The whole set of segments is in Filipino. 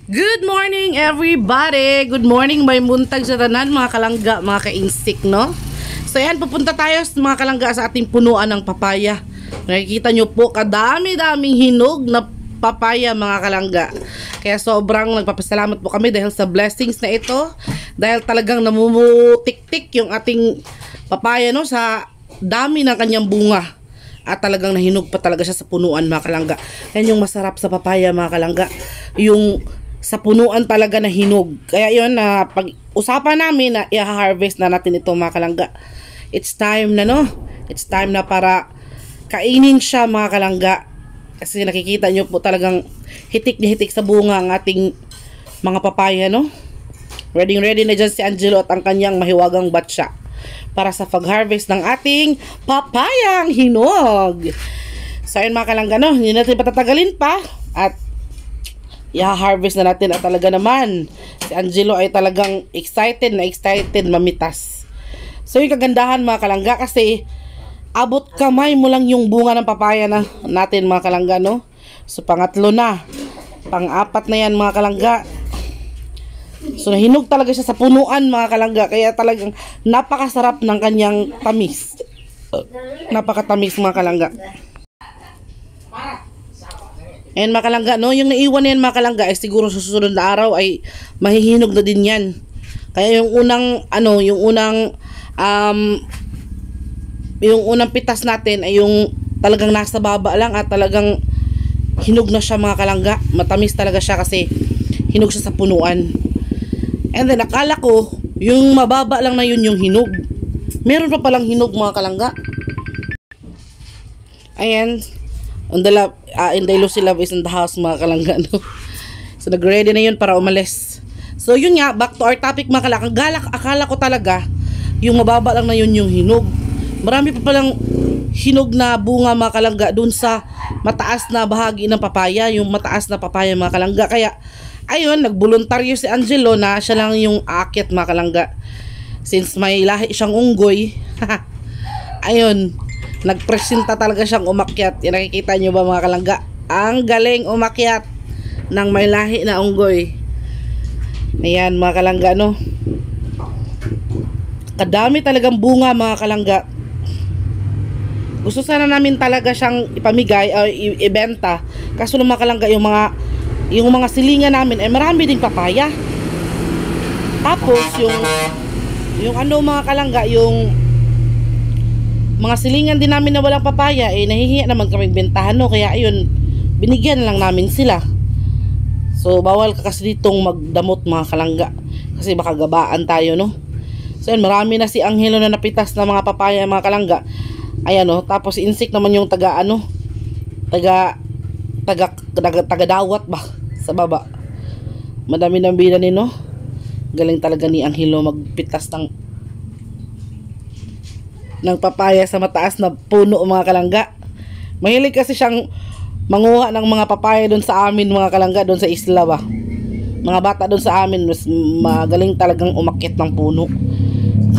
Good morning everybody! Good morning, may buntag sa tanan mga kalangga, mga ka-insik, no? So yan, pupunta tayo mga kalangga sa ating punuan ng papaya. Nakikita nyo po, kadami-daming hinog na papaya mga kalangga. Kaya sobrang nagpapasalamat po kami dahil sa blessings na ito. Dahil talagang namumutik-tik yung ating papaya, no? Sa dami ng kanyang bunga. At talagang nahinog pa talaga siya sa punuan mga kalangga. Yan yung masarap sa papaya mga kalangga. Yung sa punuan talaga na hinog. Kaya yun na pag-usapan namin na i-harvest na natin ito mga kalangga. It's time na, no? It's time na para kainin siya mga kalangga. Kasi nakikita nyo po talagang hitik na hitik sa bunga ang ating mga papaya, no? Ready na dyan si Angelo at ang kanyang mahiwagang batsa para sa pag-harvest ng ating papayang hinog. So ayun mga kalangga, no? Hindi natin patatagalin pa at i-harvest na natin. At talaga naman si Angelo ay talagang excited mamitas. So yung kagandahan mga kalangga, kasi abot kamay mo lang yung bunga ng papaya na natin mga kalangga, no? So pangatlo na, pang-apat na yan mga kalangga. So nahinog talaga siya sa punuan mga kalangga. Kaya talagang napakasarap ng kanyang tamis. Napakatamis mga kalangga. And mga kalangga, no, yung naiwan na yan mga kalangga ay siguro sa susunod na araw ay mahihinog na din yan. Kaya yung unang pitas natin ay yung talagang nasa baba lang at talagang hinog na siya mga kalangga. Matamis talaga siya kasi hinog siya sa punuan. And then akala ko yung mababa lang na yun yung hinog. Meron pa palang hinog mga kalangga. Ayan. Inday Lucy Love is in the house mga kalangga, no? So nag-ready na yun para umalis. So yun nga, back to our topic mga kalangga. Akala ko talaga yung mababa lang na yun yung hinog. Marami pa palang hinog na bunga mga kalangga dun sa mataas na bahagi ng papaya, yung mataas na papaya mga kalangga. Kaya ayun, nagbuluntaryo si Angelo na siya lang yung aakyat mga kalangga. Since may lahi siyang unggoy, ayun, nagpresenta talaga siyang umakyat. Yan, nakikita nyo ba mga kalangga? Ang galing umakyat ng may lahi na unggoy. Ayan mga kalangga, no? Kadami talagang bunga mga kalangga. Gusto sana namin talaga siyang ipamigay o ibenta. Kaso mga kalangga, yung mga silingan namin ay marami ding papaya. Tapos yung mga kalangga, yung mga silingan din namin na walang papaya, nahihiya naman kaming bentahan, no? Kaya ayun, binigyan lang namin sila. So bawal ka kasi ditong magdamot mga kalangga, kasi baka gabaan tayo, no? So yun, marami na si Angelo na napitas na mga papaya mga kalangga. Ayan, no? Tapos si Insik naman yung taga dawat ba sa baba. Madami nang binani, no? Galing talaga ni Angelo magpitas ng papaya sa mataas na puno mga kalangga. Mahilig kasi siyang manguha ng mga papaya doon sa amin mga kalangga, doon sa isla ba. Mga bata doon sa amin, mas magaling talagang umakyat ng puno.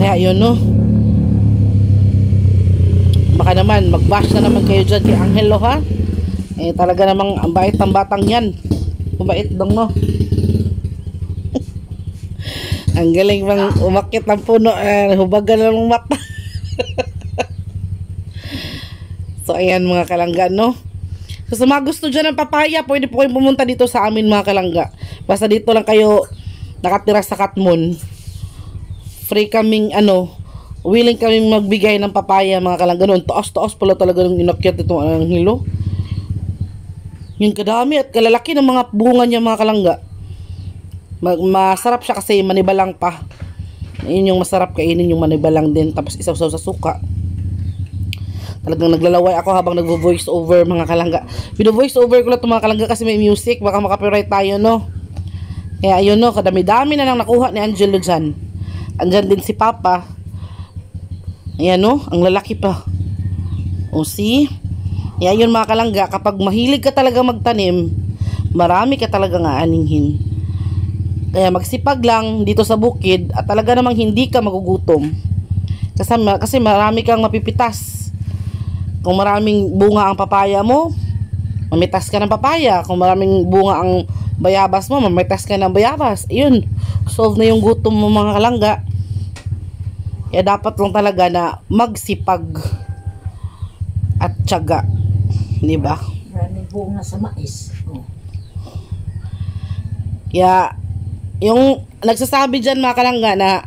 Kaya yun, no? Baka naman mag-bash na naman kayo dyan kay Angelo, ha? Talaga namang ang bait ng batang yan. Mabait dong, no? Ang galing bang umakyat ng puno, hubagan na ng mata. So ayan mga kalangga, no? So sa mga gusto dyan ng papaya, pwede po kayong pumunta dito sa amin mga kalangga. Basta dito lang kayo nakatira sa Katmon. Free kaming willing kaming magbigay ng papaya mga kalangga. Noon, taas pala talaga ng inakyat itong Angelo. Yung kadami at kalalaki ng mga bunga niya mga kalangga. Masarap siya kasi manibalang pa. Yun yung masarap kainin, yung manibalang din. Tapos isaw-saw sa suka. Talagang naglalaway ako habang nagvo-voice over mga kalangga. Bino-voice over ko lang itong mga kalangga kasi may music. Baka makapiright tayo, no? Kaya ayun, no? Kadami-dami na lang nakuha ni Angelo dyan. Andyan din si Papa. Ayan, no? Ang lalaki pa. O see? Kaya yun mga kalangga, kapag mahilig ka talaga magtanim, marami ka talaga nga aninghin. Kaya magsipag lang dito sa bukid at talaga namang hindi ka magugutom. Kasi marami kang mapipitas. Kung maraming bunga ang papaya mo, mamitas ka ng papaya. Kung maraming bunga ang bayabas mo, mamitas ka ng bayabas. Ayun, solve na yung gutom mo mga kalangga. Kaya dapat lang talaga na magsipag at tiyaga. Di ba? Maraming bunga sa mais. Oh. Kaya, yung nagsasabi dyan mga kalangga na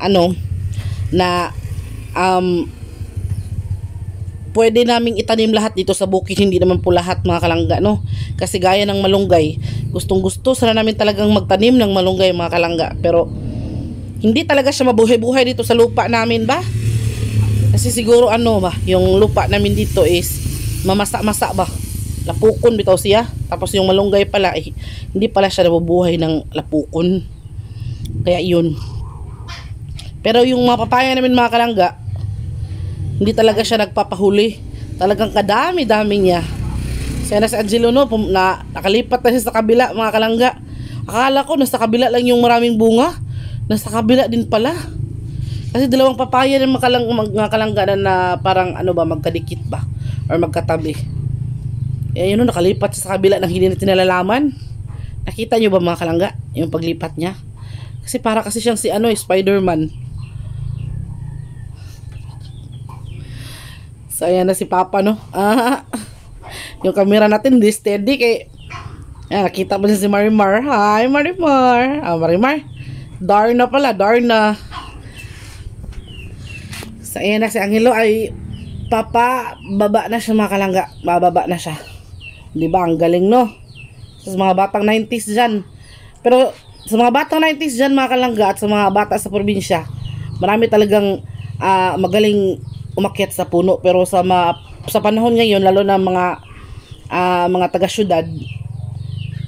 pwede naming itanim lahat dito sa bukid, hindi naman po lahat mga kalangga, no? Kasi gaya ng malunggay, gustong gusto sana namin talagang magtanim ng malunggay mga kalangga, pero hindi talaga siya mabuhay-buhay dito sa lupa namin ba? Kasi siguro yung lupa namin dito is mamasa-masa ba? Lapukon bitaw siya. Tapos yung malunggay pala, hindi pala siya nabubuhay ng lapukon. Kaya yun. Pero yung mga papaya namin mga kalangga, hindi talaga siya nagpapahuli. Talagang kadami-dami niya. Siya na si Angelo nakalipat na siya sa kabila mga kalangga. Akala ko nasa kabila lang yung maraming bunga. Nasa kabila din pala. Kasi dalawang papaya ng mga kalangga na parang magkadikit ba? Or magkatabi. Yun nakalipat siya sa kabila ng hindi natin nalalaman. Nakita nyo ba mga kalangga? Yung paglipat niya. Kasi para kasi siyang si Spider-Man. So, ayan na si Papa, no? Yung camera natin, di steady. Nakita pa niya si Marimar. Hi, Marimar. Marimar. Darna pala, Darna. So, ayan na si Angelo ay Papa, baba na siya mga kalangga. Bababa na siya. Di ba? Ang galing, no? Sa mga batang 90s dyan. Pero, sa mga batang 90s dyan mga kalangga at sa mga bata sa probinsya, marami talagang magaling umakyat sa puno, pero sa panahon ngayon, lalo na mga taga-syudad,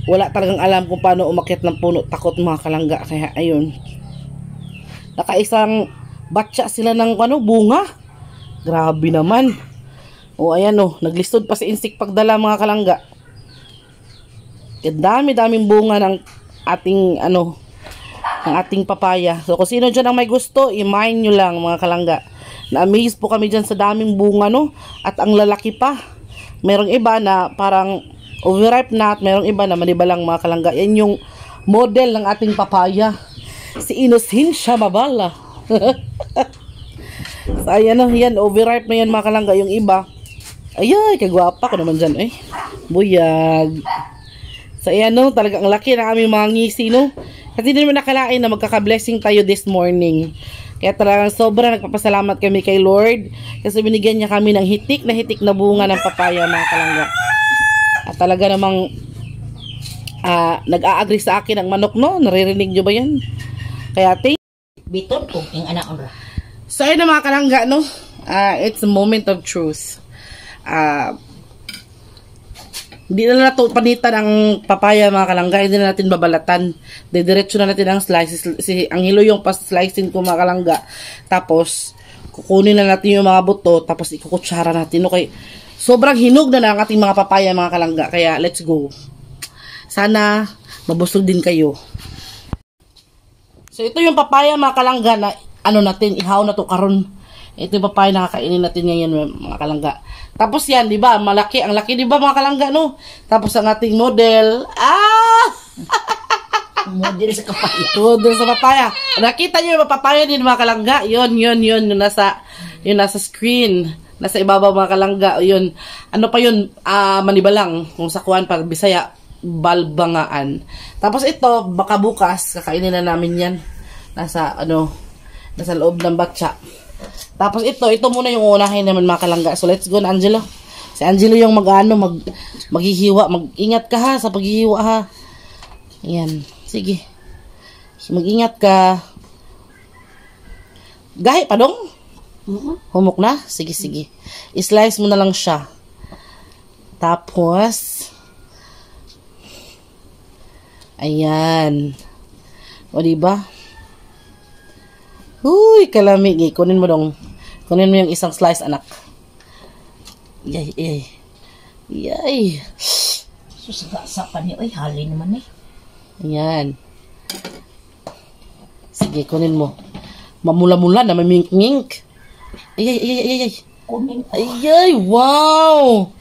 wala talagang alam kung paano umakyat ng puno, takot mga kalangga. Kaya ayun, nakaisang batcha sila ng bunga. Grabe naman. Ayan naglistod pa si insik pagdala mga kalangga. Dami-daming bunga ng ating papaya. So kung sino dyan ang may gusto, i-mine nyo lang mga kalangga. Na-amaze po kami dyan sa daming bunga, no? At ang lalaki pa. Merong iba na parang overripe na at merong iba na manibalang mga kalangga. Yan yung model ng ating papaya. Si Inocencia Mabala. So, ayan yan. Overripe na yan mga kalangga. Yung iba, ayay, kagwapa ko naman dyan, buyag. So, ayan, talagang laki ng aming mga ngisi, no? Kasi hindi naman nakalain na magkaka-blessing tayo this morning. Kaya talagang sobrang nagpapasalamat kami kay Lord kasi binigyan niya kami ng hitik na bunga ng papaya mga kalangga. At talaga namang nag-a-agree sa akin ang manok, no? Naririnig nyo ba yan? Kaya biton ko yung anak ko. So ayun na mga kalangga, no? It's a moment of truth. Hindi na natin panitan ang papaya mga kalangga, hindi na natin babalatan. Didiretso na natin ang slices. Si Angelo yung pa-slicing ko mga kalangga. Tapos kukunin na natin yung mga buto, tapos ikukutsara natin. Okay. Sobrang hinog na ang ating mga papaya mga kalangga. Kaya let's go. Sana mabusog din kayo. So ito yung papaya mga kalangga na natin, ihaw na to karon. Ito yung papaya na kakainin natin ngayon mga kalangga. Tapos yan, di ba? Malaki, ang laki, di ba mga kalangga, no? Tapos ang ating model, model sa papaya. Model sa papaya. Nakita niyo yung papaya din mga kalangga? Yun, yung nasa screen. Nasa ibabaw mga kalangga. Yun. Ano pa yun? Manibalang. Kung sa kuwan pag Bisaya, balbangaan. Tapos ito, baka bukas, kakainin na namin yan. Nasa loob ng batsa. Tapos ito muna yung unahin naman mga kalangga. So let's go na Angelo. Si Angelo yung maghihiwa. Mag-ingat ka ha sa paghihiwa ha. Ayan. Sige. Mag-ingat ka. Gahi pa dong? Humok na? Sige. I-slice mo na lang siya. Tapos ayan. O diba? Uy, kalamig. Kunin mo dong. Kunin mo yung isang slice, anak. Yay. Susagasa pa niya. Ay, hali naman Ayan. Sige, kunin mo. Mamula-mula na, mamink-mink. Ay. Kunin ko. Ay, wow!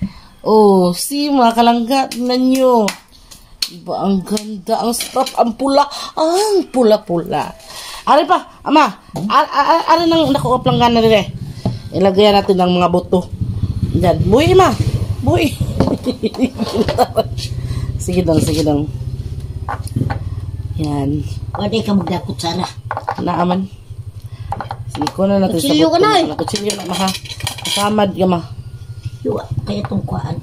Oh, si mga kalangga, tingnan nyo. Diba, ang ganda, ang sarap, ang pula, ang pula-pula. Ari pa, ama, ari nang nakuha planggana rin eh. Ilagyan natin ng mga buto. Diyan, buhi ma, buhi. Sige dong, sige dong. Yan. Wala ka magdakot sana. Naaman. Sige ko na natin Kutsilyo ka na eh. Kutsilyo na, maha. Kasamad ka ma. Yuwa, kaya itong kuhaan.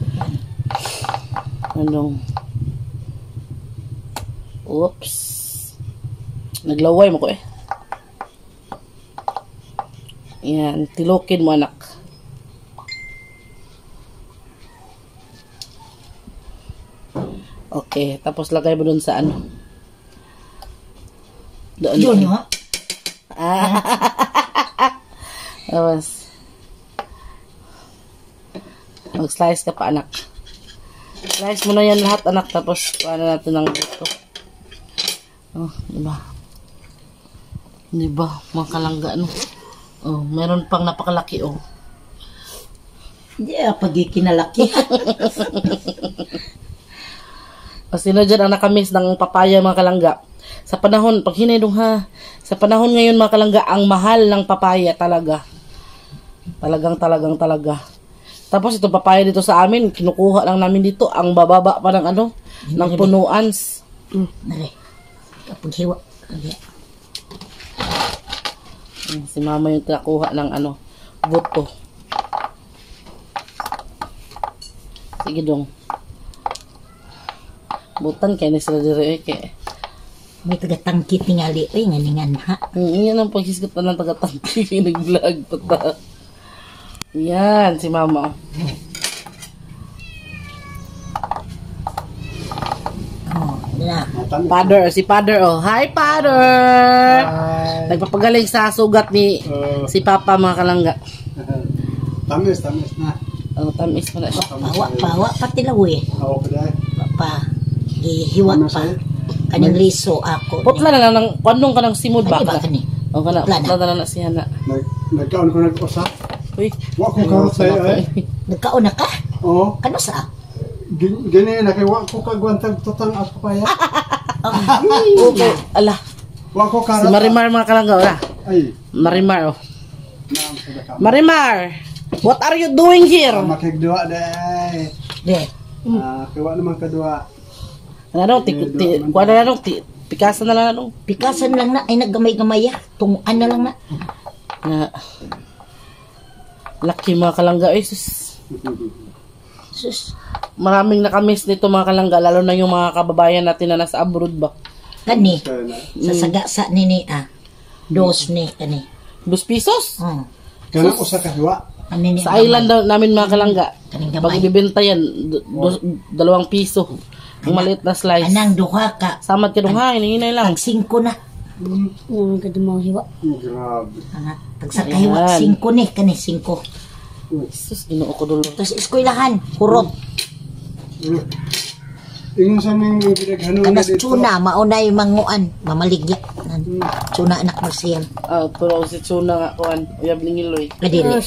Anong? Oops. Naglaway mo ko eh. Yan, tilokin mo anak. Okay, tapos lagay mo dun sa ano. Doon. Yun, ha? Tapos, mag-slice ka pa anak. Slice mo na yan lahat anak. Tapos, paano natin ng buto. Oh, diba? Diba? Mga kalangga, ano? Oh, meron pang napakalaki, oh. Hindi, pag ikinalaki. O, sino dyan ang nakamiss ng papaya, mga kalangga? Sa panahon, pag hinay ha, sa panahon ngayon, mga kalangga, ang mahal ng papaya talaga. Talaga. Tapos, itong papaya dito sa amin, kinukuha lang namin dito, ang bababa pa ng ano, ng punuan. Nari. Kapag hiwa. Si mama yung nakuha ng ano, buto. Sige dong. Butan kayo na sila dito eh. Kaya. May tagatangkit tingali. Uy, nganingan ha. Yan ang paghisgot pa ng taga-tangki. Nag-vlog pa ta. Yan, si mama. Oh, na. Father, si father oh. Hi, father! Nagpapagaling sa sugat ni si papa, mga kalangga. Tamis na. Oh, tamis pa na siya. Pawa pati lawi. Ako pa dahil. Pa. Gihiwa pa. Kaning liso ako. Putla na lang, kwanong ka ng simod ba? Ay, ba ka ni? O ka na, Putla na. putla na na siya na. Nagkaon ko nag-usap. Uy. Wa ko karot sa'yo eh. Nagkaon na ka? Oo. Kano sa? Gini na kay wa ko kagwantag tutang ako pa ya. Okay. Ala. Wa ko Si karot. Marimar, mga kalangga, wala. Ay. Marimar, oh. Naam sa daka. Marimar, what are you doing here? Makigduwa dai. De. Kay wa naman kadua. Ano, kuha na lang, pikasan na lang, ano. Pikasan lang na. Ay, naggamay-gamay ya. Tunguan na lang na. Na, laki mga kalangga, eh, sus. Sus. Maraming nakamiss nito mga kalangga, lalo na yung mga kababayan natin na nasa abroad ba. Kani. Kana. Sa sagasa ni Dos ni kani. 2 pesos? Kana usa ka duwa. Kani ni. Sa island daw namin mga kalangga. Kaning Pag gamay. ibibenta yan, 2 piso. Ang maliit na slice. Anang duha ka. Samad ka nung ha, hinihinay lang. Tag 5 na. Kadumang hiwa. Grabe. Tag sa kahiwa. Ayan. 5 ni. Kani 5. Sus, ginoo ko dulo. Tapos eskwelahan. Kurot. Ingon sa ning pinaghanon na Kanas dito. tuna. Maunay manguan. Mamaligya. Tuna anak Marcial. Ah, pero si Chuna nga, kuhan. Uyab ni Ngiloy. Kadili.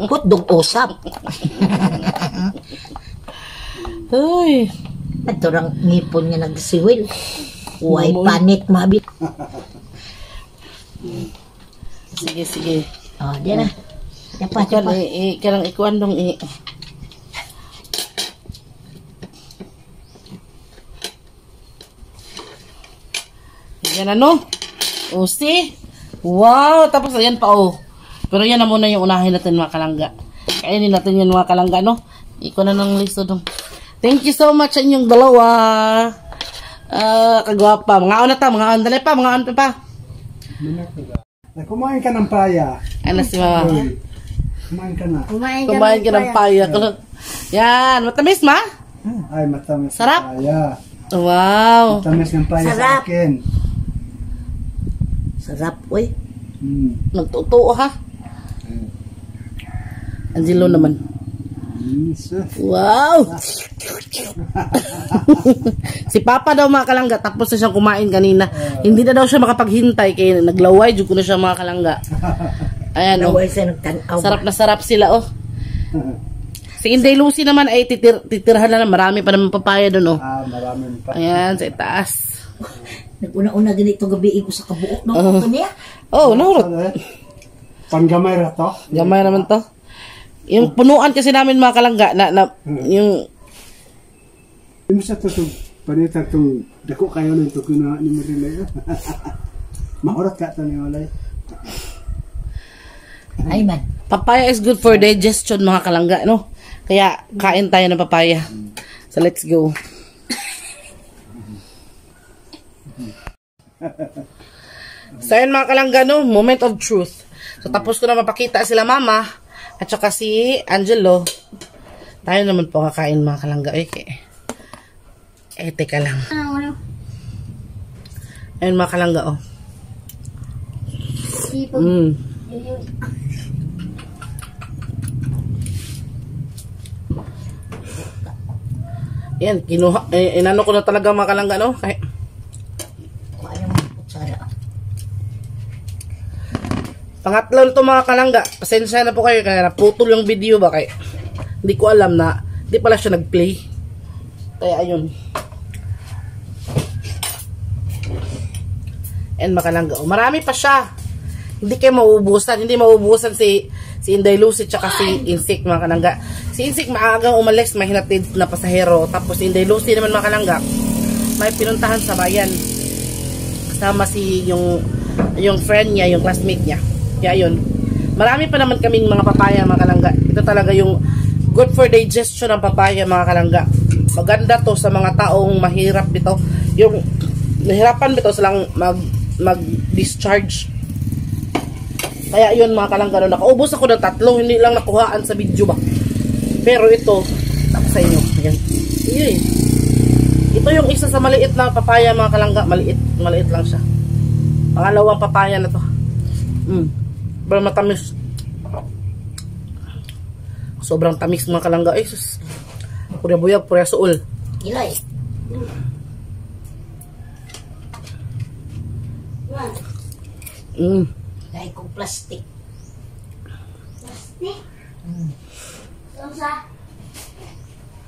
Hotdog usap. Uy. Ito rang ngipon nga nagsiwil. Huwag panit mabit. Sige. Oh, diyan na. Dapat. Karang ikuan dong Yan ano? O see? Wow! Tapos ayan pa oh. Pero yan na muna yung unahin natin mga kalangga. Kainin natin yan mga kalangga, no? Iko na ng listo dong. Thank you so much sa inyong dalawa. Kagwapa. Mga on na ta. Mga on. Dali pa. Mga on pa. Kumain ka ng paya. Ano si mama? Uy. Kumain ka na. Kumain ka ng paya. Yan. Matamis ma? Ay, matamis. Sarap. Ng paya. Wow. Matamis ng paya Sarap. sa akin. Sarap, uy. Nagtutuo ha. Angelo naman. Sus. Wow! Si Papa daw mga kalangga, tapos na siyang kumain kanina. Hindi na daw siya makapaghintay, kaya naglaway, dyan ko na siya mga kalangga. Ayan oh. Naway sa nagtanaw. Sarap na sarap sila oh. Si Inday Lucy naman ay titirhan na marami pa naman papaya doon, oh. Maraming pa. Ayan, sa itaas. Naguna-una ganito gabi ko sa kabuok no ito niya. Oh, nurot. Panggamay ra to. Gamay naman to. Yung punuan kasi namin mga kalangga, yung... Yung sa to, panita itong dako kayo ng ito kina ni Marilay. Maurat ka ito ni Walay. Ay man. Papaya is good for digestion mga kalangga, no? Kaya kain tayo ng papaya. So let's go. So yun mga kalangga, no? Moment of truth. So tapos ko na mapakita sila mama at saka si Angelo. Tayo naman po kakain mga kalangga. Okay. Teka lang. Ayun mga kalangga, oh. Yan, kinuha, inano ko na talaga mga kalangga, no? Kaya, Kuha yung kutsara. pangatlo to mga kalangga. Pasensya na po kayo kaya naputol yung video ba kaya hindi ko alam na hindi pala siya nag-play. Kaya ayun. And mga kalangga, oh, marami pa siya. Hindi kayo mauubusan. Hindi mauubusan si Inday Lucy tsaka si Insik mga kalangga. Si Insik maagang umalis, may hinatid na pasahero. Tapos si Inday Lucy naman mga kalangga, may pinuntahan sa bayan. Kasama si yung friend niya, yung classmate niya. Kaya yun. Marami pa naman kaming mga papaya mga kalangga. Ito talaga yung good for digestion ng papaya mga kalangga. Maganda to sa mga taong mahirap ito. Yung nahirapan ito silang mag-discharge. Kaya yun mga kalangga, no, nakaubos ako ng 3, hindi lang nakuhaan sa video ba. Pero ito, sa inyo. Ayan. Yun. Ito yung isa sa maliit na papaya mga kalangga. Maliit lang siya. Pangalawang papaya na to. Pero matamis. Sobrang tamis mga kalangga. Ay, sus. Pura buyag, pura suol. Kilay. Kaya kong plastic. Plastic?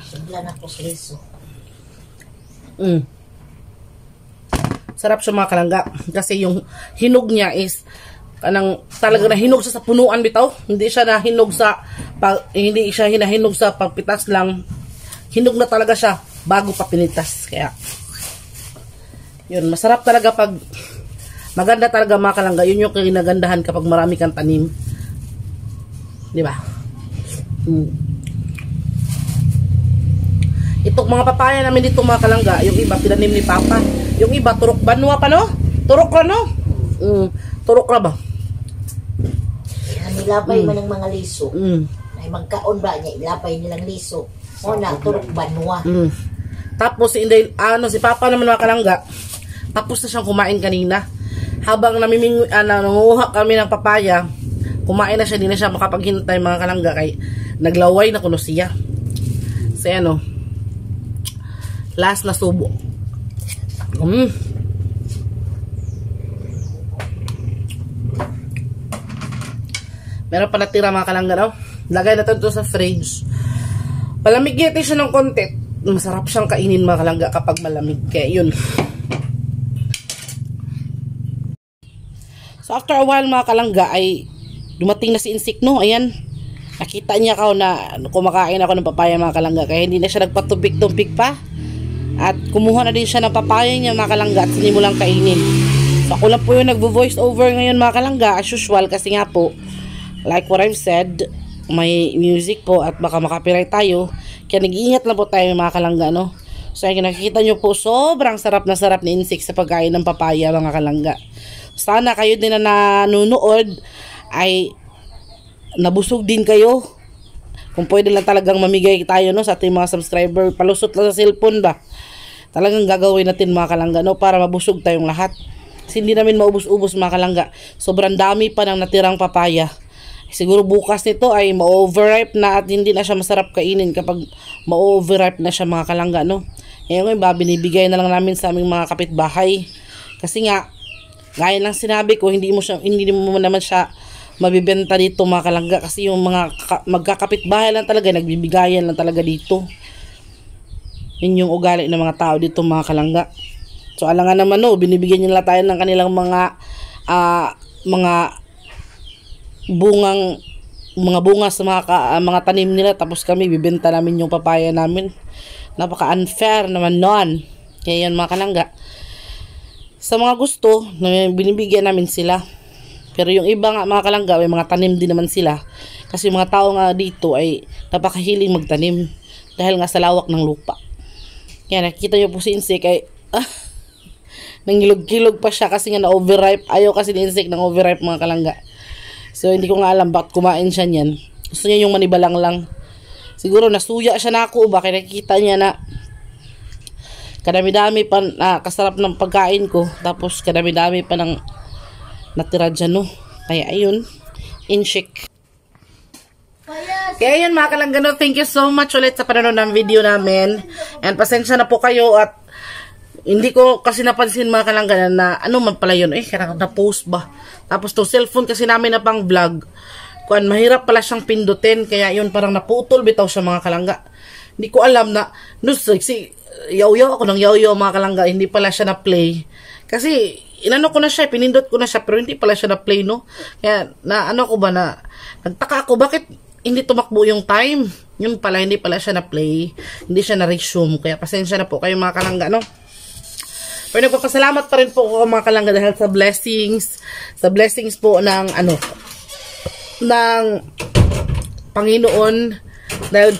Suglan ako sa liso. Sarap siya mga kalangga. Kasi yung hinog niya is talaga nahinog siya sa punuan bitaw. Hindi siya nahinog sa hinahinog sa pagpitas lang. Hinog na talaga siya bago pa pinitas. Kaya yun, masarap talaga pag maganda talaga mga kalangga. Yun yung kinagandahan kapag marami kang tanim. Di ba? Itong mga papaya namin dito mga kalangga, yung iba tinanim ni Papa. Yung iba turok banwa pa, no? Turok ka, no? Turok ka ba? Nilapay man ng mga liso. Ay magkaon ba niya, ilapay nilang liso. O na, turok banwa. Tapos si Papa naman mga kalangga, tapos na siyang kumain kanina. Habang nangunguha kami ng papaya, kumain na siya, di na siya makapaghintay mga kalangga kay naglaway na kuno siya. So ano, last na subo. Meron pa natira mga kalangga, no? Lagay natin ito sa fridge. Palamig natin siya ng konti. Masarap siyang kainin mga kalangga kapag malamig. Kaya yun. So after a while mga kalangga ay dumating na si Insik, no? Ayan. Nakita niya ako na kumakain ako ng papaya mga kalangga. Kaya hindi na siya nagpatubig-tubig pa. At kumuha na din siya ng papaya niya mga kalangga at sinimulang kainin. So ako lang po yung nagvo-voice over ngayon mga kalangga as usual kasi nga po like what I've said, may music po at baka makapiright tayo. Kaya nag-iingat lang po tayo mga kalangga, no? So yung nakikita nyo po sobrang sarap na sarap ni Insik sa pagkain ng papaya mga kalangga. Sana kayo din na nanonood ay nabusog din kayo. Kung pwede lang talagang mamigay tayo, no, sa ating mga subscriber, palusot lang sa cellphone ba, talagang gagawin natin mga kalangga, no, para mabusog tayong lahat. Kasi hindi namin maubos-ubos mga kalangga. Sobrang dami pa ng natirang papaya. Siguro bukas nito ay ma-overripe na at hindi na siya masarap kainin kapag ma-overripe na siya mga kalangga, no. Ngayon binibigay na lang namin sa aming mga kapitbahay. Kasi nga, gaya lang sinabi ko, hindi mo naman siya mabibenta dito mga kalangga, kasi yung mga magkakapitbahay lang talaga, nagbibigayan lang talaga dito. Yun yung ugali ng mga tao dito mga kalangga. So alangan naman no, binibigyan nila tayo ng kanilang mga bunga sa mga tanim nila, tapos kami bibenta namin yung papaya namin. Napaka-unfair naman nun. Kaya yan mga kalangga. Sa mga gusto, binibigyan namin sila. Pero yung iba nga mga kalangga, may mga tanim din naman sila. Kasi yung mga tao nga dito ay napakahiling magtanim. Dahil nga sa lawak ng lupa. Yan, nakikita nyo po si Insik ay nangilog-kilog pa siya kasi nga na-overripe. Ayaw kasi ni Insik ng overripe mga kalangga. So hindi ko nga alam bakit kumain siya niyan. Gusto niya yung manibalang lang. Siguro nasuya siya na ako ba, kaya nakikita niya na kadami-dami pa kasarap ng pagkain ko. Tapos kadami-dami pa ng natira dyan, no? Kaya ayun, Insik. Kaya yun mga kalangga, no? Thank you so much ulit sa panonood ng video namin. And pasensya na po kayo at hindi ko kasi napansin mga kalangga na ano man pala yun, karang na-post ba. Tapos to cellphone kasi namin na pang vlog, mahirap pala siyang pindutin. Kaya yun parang naputol bitaw siya mga kalangga. Hindi ko alam na, yaw-yaw ako ng yaw-yaw mga kalangga, hindi pala siya na-play. Kasi inano ko na siya, pinindot ko na siya, pero hindi pala siya na-play, no? Kaya nagtaka ako, bakit hindi tumakbo yung time? Yun pala, hindi pala siya na-play. Hindi siya na-resume. Kaya pasensya na po kayo mga kalangga, no? Pero nagpapasalamat pa rin po ako mga kalangga dahil sa blessings po ng Panginoon. Dahil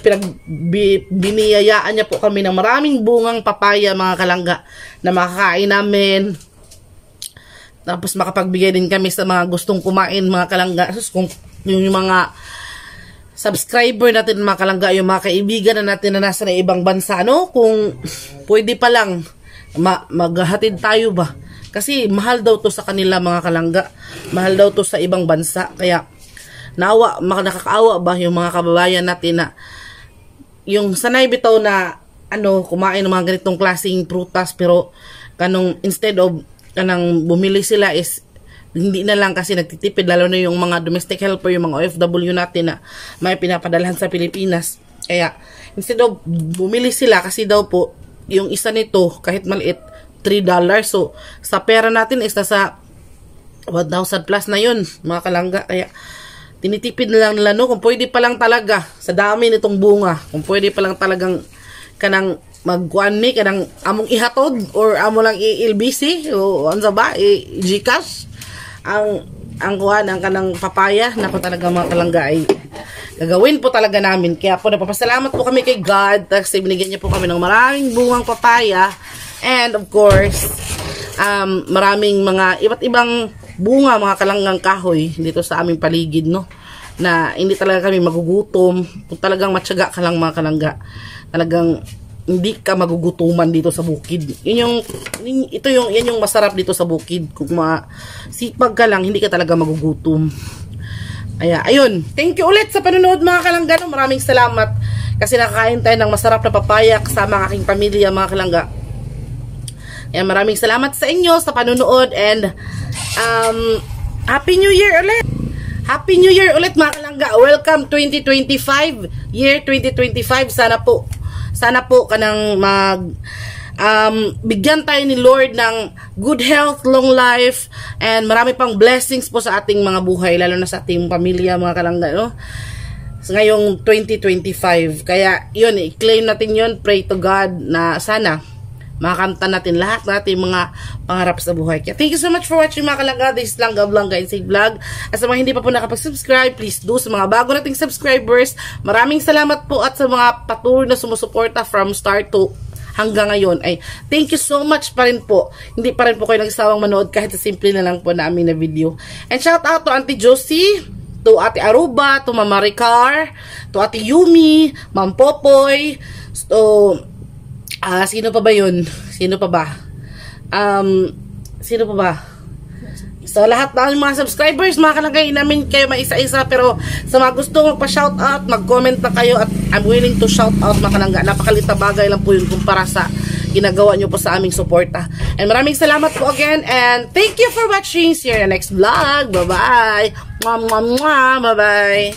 biniyayaan niya po kami ng maraming bungang papaya mga kalangga na makakain namin. Tapos makapagbigay din kami sa mga gustong kumain mga kalangga. Kung yung mga subscriber natin mga kalangga, yung mga kaibigan na natin na nasa na ibang bansa, no? Kung pwede pa lang maghatid tayo ba? Kasi mahal daw to sa kanila mga kalangga. Mahal daw to sa ibang bansa. Kaya nakakaawa ba yung mga kababayan natin na yung sanay bitaw na kumain ng mga ganitong klaseng prutas, pero instead of bumili sila is hindi na lang kasi nagtitipid, lalo na yung mga domestic helper, yung mga OFW natin na may pinapadalhan sa Pilipinas. Kaya instead of bumili sila, kasi daw po yung isa nito kahit maliit $3, so sa pera natin is nasa 1,000 plus na yun mga kalangga. Kaya tinitipid na lang nila, no? Kung pwede pa lang talaga sa dami nitong bunga, kung pwede pa lang talagang kanang magkuanmi, kanang among ihatod or amo lang i-LBC o ansa ba, Gcash ang kuha ng kanang papaya, nako talaga mga kalangga ay gagawin po talaga namin. Kaya po napapasalamat po kami kay God kasi binigyan niya po kami ng maraming bungang papaya, and of course maraming mga iba't ibang bunga mga kalanggang kahoy dito sa aming paligid, no? Na hindi talaga kami magugutom. Kung talagang matyaga ka lang mga kalangga, talagang hindi ka magugutuman dito sa bukid. Yan yung masarap dito sa bukid. Kung masipag ka lang, hindi ka talaga magugutom. Ayun. Thank you ulit sa panonood mga kalangga, no? Maraming salamat kasi nakakain tayo ng masarap na papaya kasama ang aking pamilya mga kalangga. Maraming salamat sa inyo sa panonood, and Happy New Year ulit! Happy New Year ulit mga kalangga! Welcome 2025! Year 2025! Sana po kanang bigyan tayo ni Lord ng good health, long life, and marami pang blessings po sa ating mga buhay, lalo na sa ating pamilya mga kalangga, no? So, ngayong 2025. Kaya yun, i-claim natin yun, pray to God na sana makakanta natin lahat natin mga pangarap sa buhay. Kaya thank you so much for watching mga kalangga. This is Langga Blanca Insik Vlog. At sa mga hindi pa po nakapag-subscribe, please do. Sa mga bago nating subscribers, maraming salamat po, at sa mga patuloy na sumusuporta from start to hanggang ngayon ay thank you so much pa rin po. Hindi pa rin po kayo nagsawang manood kahit sa simple na lang po namin na video. And shout out to Auntie Josie, to Ate Aruba, to Mama Ricar, to Ate Yumi, Ma'am Popoy, to sino pa ba yun? Sino pa ba? So, lahat ng mga subscribers, mga kalagay namin kayo maisa-isa, pero sa mga gusto magpa-shoutout, mag-comment na kayo at I'm willing to shout out mga kalangga. Napakaliit na bagay lang po yun kumpara sa ginagawa nyo po sa aming suporta. And maraming salamat po again and thank you for watching. See you in the next vlog. Bye-bye. Mwah, mwah, mwah. Bye-bye.